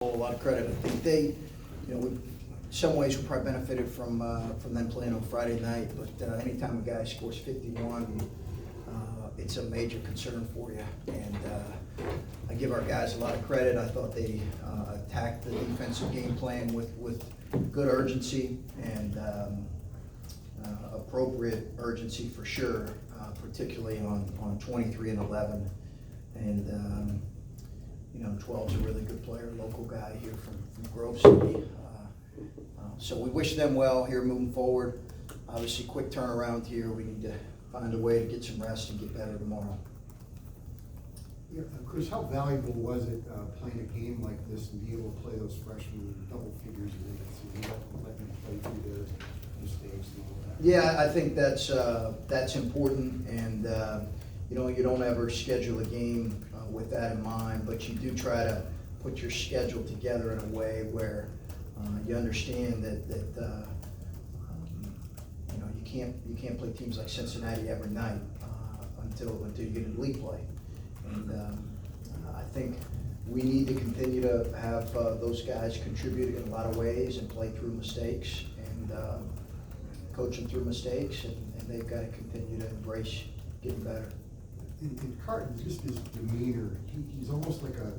A lot of credit. I think they, in some ways we probably benefited from them playing on Friday night, but anytime a guy scores 51, it's a major concern for you. And I give our guys a lot of credit. I thought they attacked the defensive game plan with good urgency and appropriate urgency for sure, particularly on 23 and 11. And 12's a really good player, local guy here from Grove City. So we wish them well here moving forward. Obviously, quick turnaround here. We need to find a way to get some rest and get better tomorrow. Yeah, Chris, how valuable was it playing a game like this and being able to play those freshmen double figures in minutes and let them play through their mistakes and all that? Yeah, I think that's important, and you don't ever schedule a game with that in mind, but you do try to put your schedule together in a way where you understand that you can't play teams like Cincinnati every night until you get into league play, and I think we need to continue to have those guys contribute in a lot of ways and play through mistakes and coach them through mistakes, and they've got to continue to embrace getting better. In Carton, just his demeanor, he's almost like a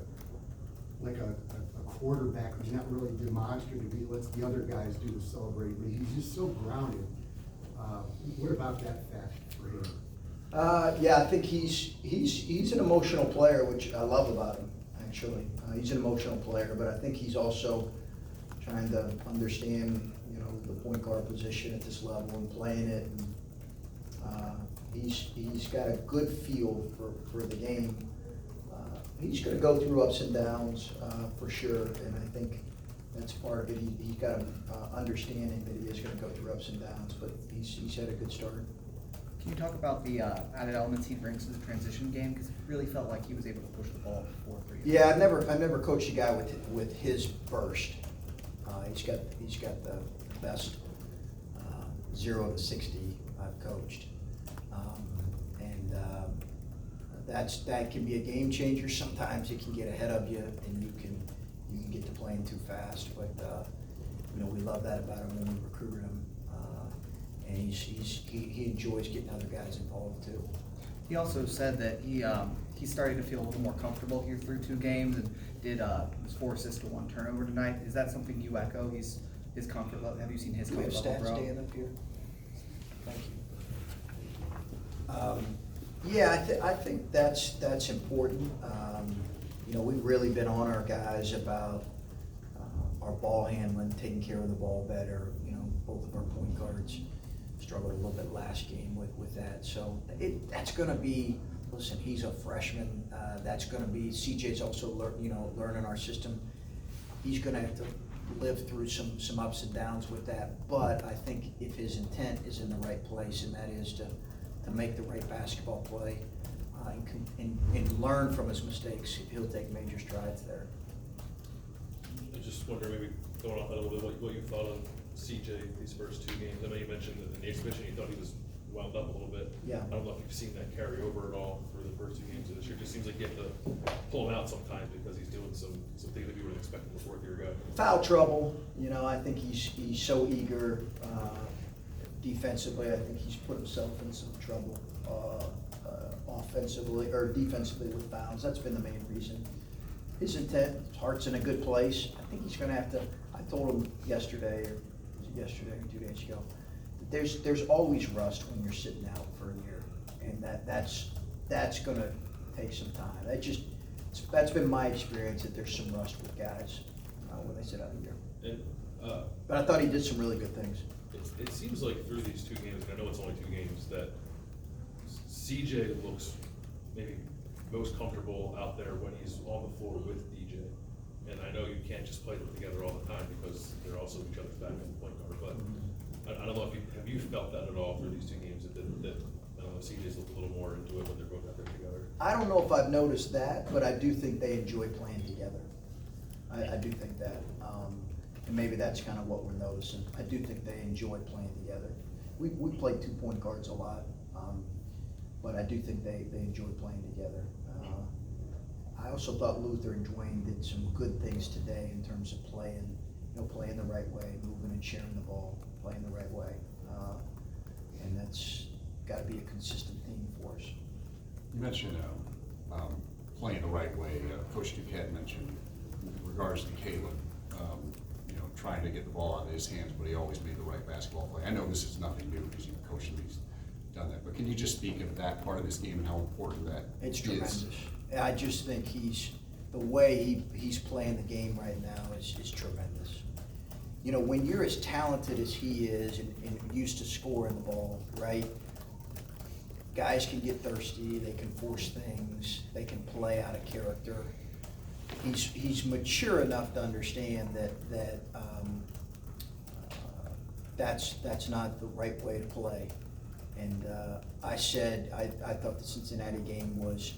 quarterback who's not really demonstrative. He lets the other guys do the celebrating, but he's just so grounded. What about that fact for him? Yeah, I think he's an emotional player, which I love about him, actually. He's an emotional player, but I think he's also trying to understand, the point guard position at this level and playing it. And, he's got a good feel for the game. He's going to go through ups and downs for sure, and I think that's part of it. He's got an understanding that he is going to go through ups and downs, but he's had a good start. Can you talk about the added elements he brings to the transition game? Because it really felt like he was able to push the ball forward for you. Yeah, I've never coached a guy with his burst. He's got the best 0 to 60 I've coached. That can be a game changer. Sometimes it can get ahead of you, and you can get to playing too fast. But we love that about him when we recruited him, and he enjoys getting other guys involved too. He also said that he's starting to feel a little more comfortable here through 2 games, and was 4 assists to 1 turnover tonight. Is that something you echo? His comfort level. Have you seen his Do we have comfort level stats grow? Dan up here? Thank you. Yeah, I think that's important. We've really been on our guys about our ball handling, taking care of the ball better. Both of our point guards struggled a little bit last game with that. So that's going to be. Listen, he's a freshman. That's going to be. CJ's also learning our system. He's going to have to live through some ups and downs with that. But I think if his intent is in the right place, and that is to make the right basketball play and learn from his mistakes, he'll take major strides there. I just wonder, maybe going off that a little bit, what you thought of CJ these first 2 games. I know you mentioned that in the exhibition you thought he was wound up a little bit. Yeah. I don't know if you've seen that carry over at all for the first 2 games of this year. It just seems like you have to pull him out sometimes because he's doing some things that you wouldn't expect from a 4th-year guy. Foul trouble, I think he's so eager defensively. I think he's put himself in some trouble offensively or defensively with fouls. That's been the main reason. His intent, his heart's in a good place. I think he's going to have to. I told him yesterday, or was it yesterday or 2 days ago, that there's always rust when you're sitting out for a year, and that's going to take some time. That's been my experience, that there's some rust with guys when they sit out a year. And, but I thought he did some really good things. It seems like through these 2 games, and I know it's only 2 games, that CJ looks maybe most comfortable out there when he's on the floor with DJ. And I know you can't just play them together all the time because they're also each other's back in the point guard. But I don't know if have you felt that at all through these 2 games that I don't know, CJ's looked a little more into it when they're both out there together? I don't know if I've noticed that, but I do think they enjoy playing together. I do think that. And maybe that's kind of what we're noticing. I do think they enjoy playing together. We play 2 point guards a lot, but I do think they enjoy playing together. I also thought Luther and Dwayne did some good things today in terms of playing, playing the right way, moving and sharing the ball, playing the right way. And that's gotta be a consistent theme for us. You mentioned playing the right way. Coach Duquette mentioned in regards to Caleb, trying to get the ball out of his hands, but he always made the right basketball play. I know this is nothing new because you've coached him, he's done that, but can you just speak of that part of this game and how important that It's is? tremendous. I just think the way he's playing the game right now is tremendous. When you're as talented as he is and used to scoring the ball, right? Guys can get thirsty, they can force things, they can play out of character. He's mature enough to understand that's not the right way to play. And I said I thought the Cincinnati game was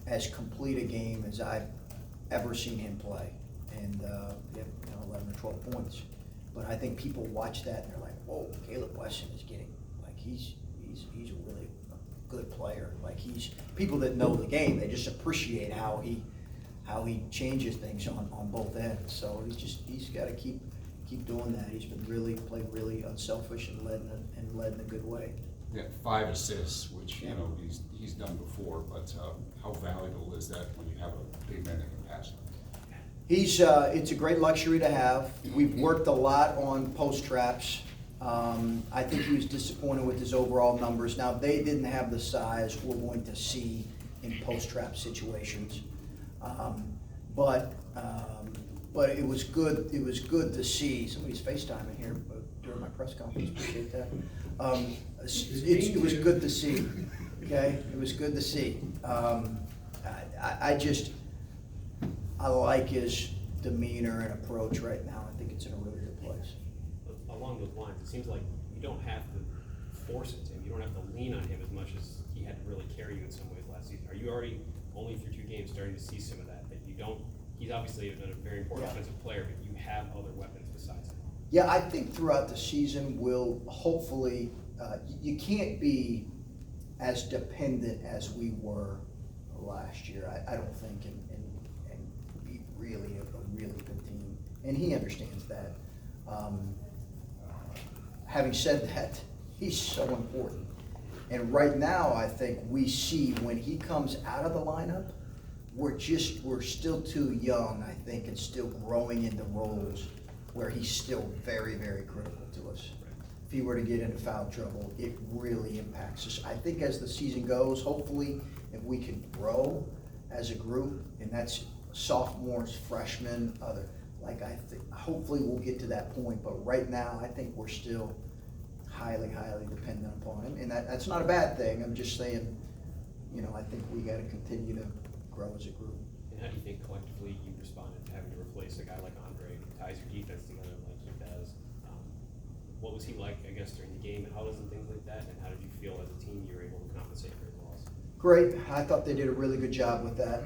as complete a game as I've ever seen him play, and he had 11 or 12 points. But I think people watch that and they're like, "Whoa, Caleb Wesson is getting he's a really good player." Like people that know the game, they just appreciate how he changes things on both ends. So he's got to keep doing that. He's been played really unselfish and led in a good way. Yeah, 5 assists, which he's done before, but how valuable is that when you have a big man that can pass? It's a great luxury to have. We've worked a lot on post traps. I think he was disappointed with his overall numbers. Now, they didn't have the size we're going to see in post trap situations, but it was good. It was good to see somebody's FaceTiming here during my press conference. Appreciate that. It was good to see. Okay, it was good to see. I like his demeanor and approach right now. I think it's in a really good place. Along those lines, it seems like you don't have to force it to him. You don't have to lean on him as much as he had to really carry you in some ways last season. Are you already only through 2 games starting to see some of that? That you don't. He's obviously a very important offensive player, but you have other weapons besides him. Yeah, I think throughout the season we'll hopefully. You can't be as dependent as we were last year. I don't think, and be really a really good team, and he understands that. Having said that, he's so important, and right now I think we see when he comes out of the lineup, we're still too young, I think, and still growing into roles where he's still very, very critical to us. If he were to get into foul trouble, it really impacts us. I think as the season goes, hopefully, if we can grow as a group, and that's sophomores, freshmen, hopefully we'll get to that point. But right now, I think we're still highly, highly dependent upon him, and that's not a bad thing. I'm just saying, I think we got to continue to grow as a group. And how do you think collectively you responded to having to replace a guy like Andre who ties your defense together like he does? What was he like, I guess, during the game, huddles and things like that? And how did you feel as a team you were able to compensate for his loss? Great. I thought they did a really good job with that.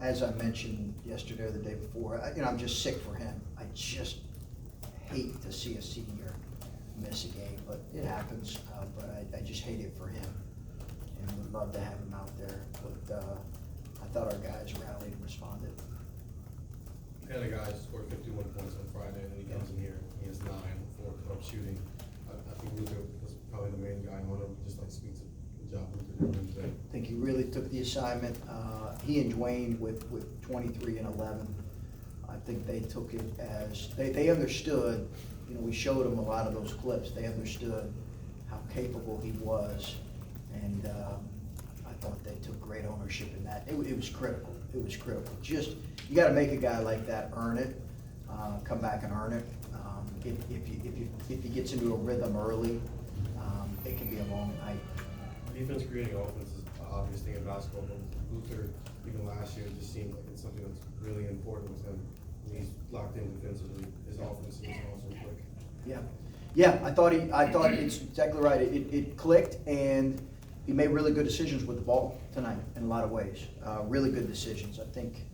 As I mentioned yesterday or the day before, I'm just sick for him. I just hate to see a senior miss a game, but it happens. But I just hate it for him, and would love to have him out there. But I thought our guys rallied and responded. The other guy scored 51 points on Friday, and then he comes in here, he has 9, 4 club shooting. I think Luther was probably the main guy on him, just like speaks to the job Luther did today. I think he really took the assignment. He and Dwayne with 23 and 11. I think they took it as, they understood, we showed them a lot of those clips. They understood how capable he was. And I thought they took great ownership in that. It was critical. It was critical. You got to make a guy like that earn it, come back and earn it. If he gets into a rhythm early, it can be a long night. Defense creating offense is an obvious thing in basketball, but Luther, even last year, it just seemed like it's something that's really important with him. When he's locked in defensively, his offense is also quick. Yeah. I thought it's exactly right. It clicked, and he made really good decisions with the ball tonight in a lot of ways. Really good decisions. I think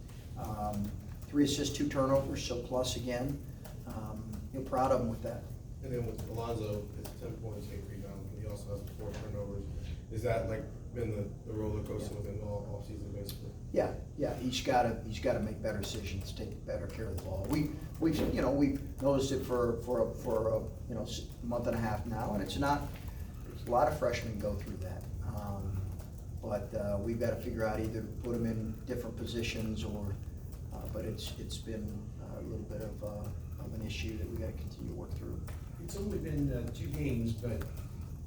3 assists, 2 turnovers, so plus again. You're proud of him with that. And then with Alonzo, it's 10 points, 8 rebounds, and he also has 4 turnovers. Is that like been the roller coaster with him all offseason, basically. Yeah, he's gotta make better decisions, take better care of the ball. We've noticed it for a month and a half now, and it's not, a lot of freshmen go through that. But we've gotta figure out either put them in different positions or, but it's been a little bit of an issue that we gotta continue to work through. It's only been 2 games, but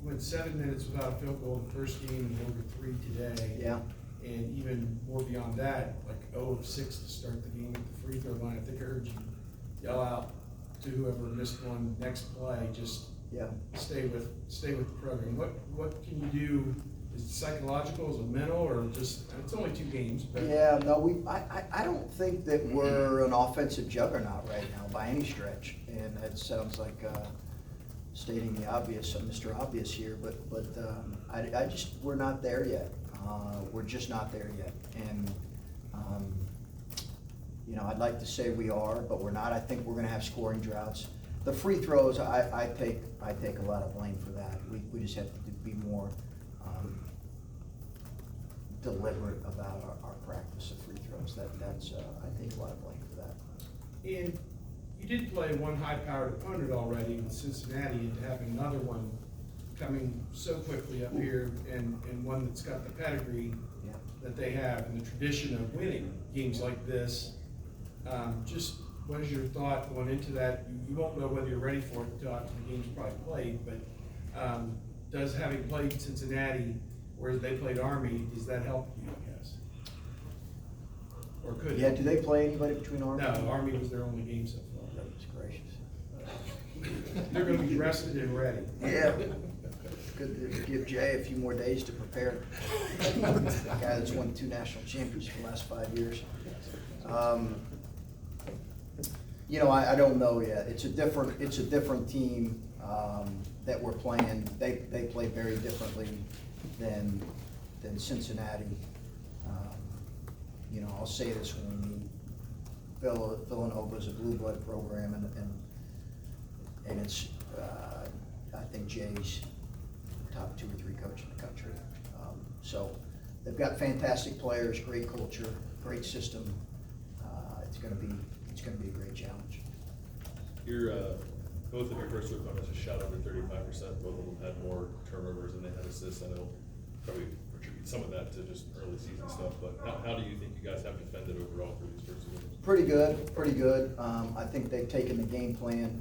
went 7 minutes without a field goal the first game and over 3 today. Yeah. And even more beyond that, like 0 of 6 to start the game at the free throw line. I think I heard you yell out to whoever missed one, next play, just Yeah. stay with the program. What can you do? Is it psychological, is it mental, or just, it's only 2 games, but. Yeah, no, I don't think that we're an offensive juggernaut right now by any stretch, and that sounds like stating the obvious, Mr. Obvious here, but I just, we're not there yet. We're just not there yet, and I'd like to say we are, but we're not. I think we're gonna have scoring droughts. The free throws, I take a lot of blame for that. We just have to be more deliberate about our practice of free throws. That's I take a lot of blame for that. And you did play one high-powered opponent already with Cincinnati, and to have another one coming so quickly up here, and one that's got the pedigree Yeah. that they have and the tradition of winning games like this. Just what is your thought going into that? You won't know whether you're ready for it until after the game's probably played, but does having played Cincinnati, whereas they played Army, does that help you, I guess? Or could it? Yeah, do they play anybody between Army? No, Army was their only game so far. Goodness gracious. They're gonna be rested and ready. Yeah. Good to give Jay a few more days to prepare. The guy that's won 2 national championships for the last 5 years. I don't know yet. It's a different team that we're playing. They play very differently than Cincinnati. I'll say this when we meet. Villanova is a blue blood program, and it's I think Jay's top 2 or 3 coach in the country. So they've got fantastic players, great culture, great system. It's gonna be a great challenge. Both of your first 2 opponents just shot under 35%. Both of them had more turnovers than they had assists. I know probably attribute some of that to just early season stuff, but how do you think you guys have defended overall for these first 2 games? Pretty good. I think they've taken the game plan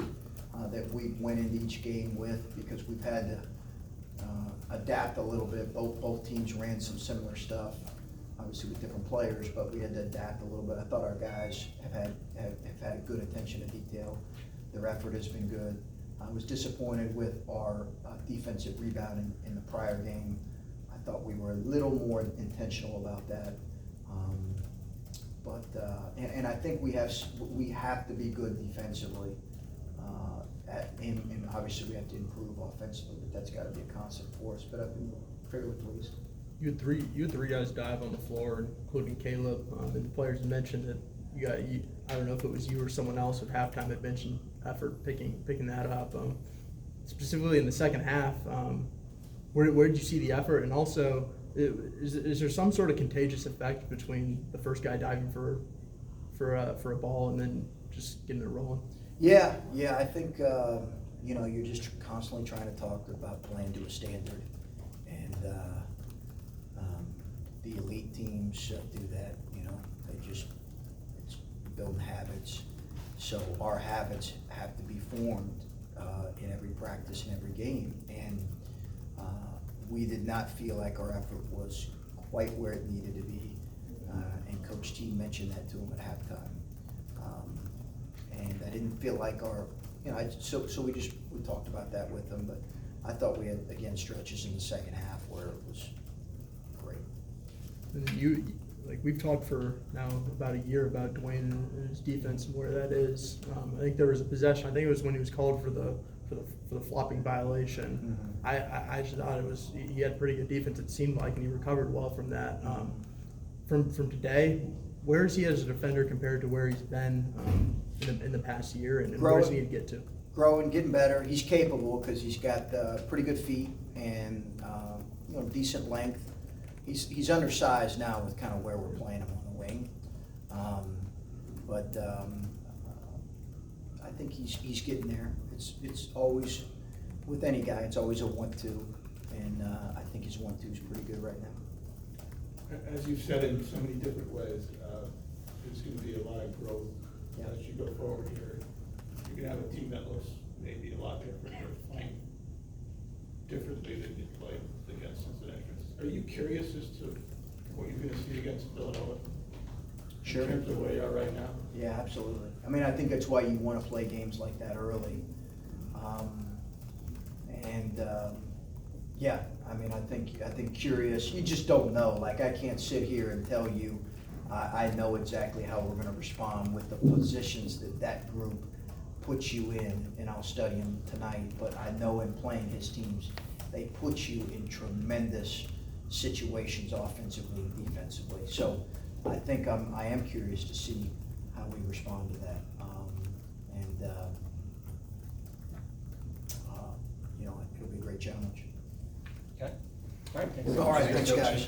that we went into each game with, because we've had to adapt a little bit. Both teams ran some similar stuff, obviously with different players, but we had to adapt a little bit. I thought our guys have had good attention to detail. Their effort has been good. I was disappointed with our defensive rebounding in the prior game. I thought we were a little more intentional about that. And I think we have to be good defensively. And obviously we have to improve offensively, but that's gotta be a constant for us, but I've been fairly pleased. You had three guys dive on the floor, including Caleb, and the players mentioned that I don't know if it was you or someone else at halftime had mentioned effort picking that up. Specifically in the second half, where did you see the effort? And also, is there some sort of contagious effect between the first guy diving for a ball and then just getting it rolling? Yeah, I think, you're just constantly trying to talk about playing to a standard, and the elite teams do that, it's building habits. So our habits have to be formed in every practice and every game, and we did not feel like our effort was quite where it needed to be, and Coach T mentioned that to him at halftime. And I didn't feel like so we talked about that with them, but I thought we had, again, stretches in the second half where it was great. And we've talked for now about a year about Dwayne and his defense and where that is. I think there was a possession. I think it was when he was called for the flopping violation. Mm-hmm. I just thought he had pretty good defense. It seemed like, and he recovered well from that. From today, where is he as a defender compared to where he's been in the past year, and where does he need to get to? Growing, getting better. He's capable because he's got pretty good feet and decent length. he's undersized now with kind of where we're playing him on the wing. But I think he's getting there. It's always, with any guy, it's always a 1-2, and I think his 1-2 is pretty good right now. As you've said in so many different ways, there's gonna be a lot of growth Yeah. as you go forward here. You're gonna have a team that looks maybe a lot different, or playing differently than you played against Cincinnati. Are you curious as to what you're gonna see against Villanova? Sure. In terms of where you are right now? Yeah, absolutely. I mean, I think that's why you want to play games like that early. Yeah, I mean, I think curious, you just don't know. Like, I can't sit here and tell you, I know exactly how we're gonna respond with the positions that group puts you in, and I'll study them tonight, but I know in playing his teams, they put you in tremendous situations offensively and defensively. So I think I am curious to see how we respond to that. You know, it'll be a great challenge. Okay. All right, thanks. All right, thanks, guys.